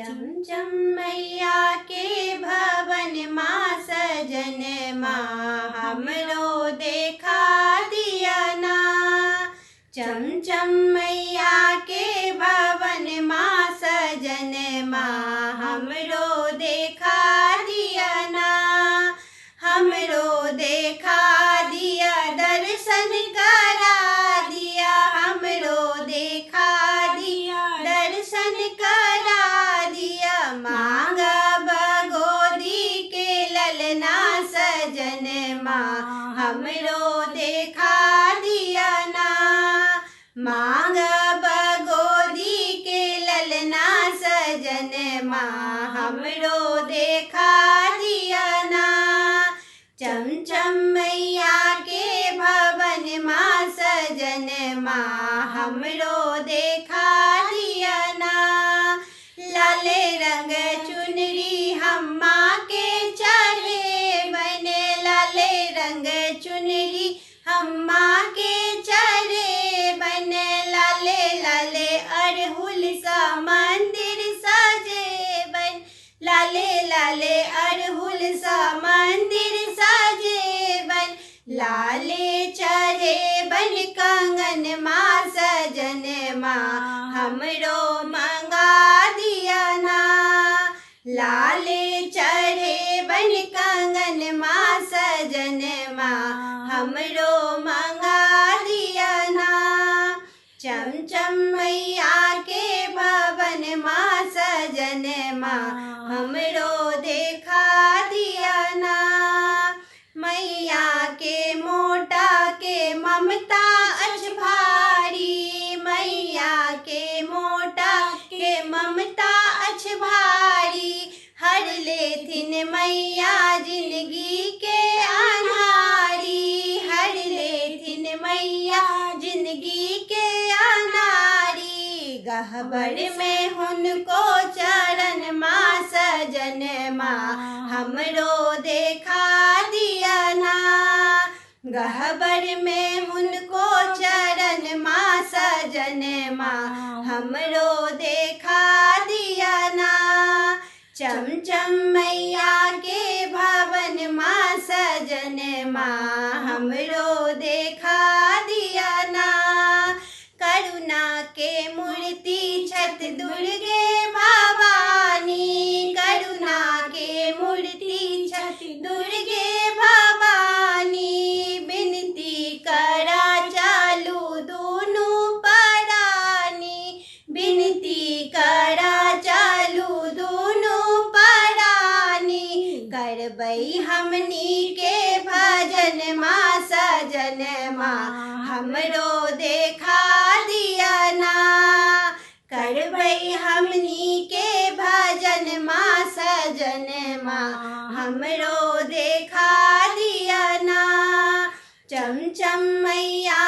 चमचम मैया के भवन माँ सजन माँ हमरो देखा दिया ना। चमचम मैया के भवन माँ सजन माँ हमरो देखा दिया ना। हमरो देखा दिया दर्शन करा दिया। हमरो देखा दिया दर्शन करा दिया। मांगा बगोदी के ललना सजन माँ हमरो देखा दिया ना। मांगा बगोदी के ललना सजन माँ हमरो देखा दिया ना। चमचम मैया के भवन माँ सजन माँ हमरो देखा दिया ना। लाले रंग चुनरी हम माँ के चढ़े बने। लाले रंग चुनरी हम माँ के चढ़े बने। लाले लाले अड़हुल सा मंदिर सजे बन। लाले लाले अड़हुल सा मंदिर सजे बन। लाले चढ़े बन कंगन माँ सजन माँ हमरो मंगा दिया ना। लाले चढ़े बन कंगन माँ सजन माँ हमरो मंगा दिया ना। चमचम मैया के भवन माँ सजन माँ हमरो देखा दिया ना। मैया के मोटा के ममता अछ भारी। मैया के मोटा के ममता अछ भारी। हर लेथिन मैया जिंदगी के अनारी। हर लेथिन मैया जिंदगी के अनारी। गहबर में उनको चरण माँ सजन माँ हमरो देखा दिया ना। गहबर में उनको चरण माँ सजन माँ हमरो देखा दिया ना। चमचम मैया के भवन माँ सजन माँ हमरो देखा दिया ना। करुणा के मूर्ति छत दुर्गे भवानी। करुणा के मूर्ति छत दुर्गे भवानी। बिनती करा चालू दोनों परानी। बिनती करा चालू दोनों परानी। करबई हमनी के भजन माँ सजन माँ हमरो देखा दिया ना। करबई हमनी के भजन माँ सजन माँ हमरो देखा दिया ना। चमचम मैया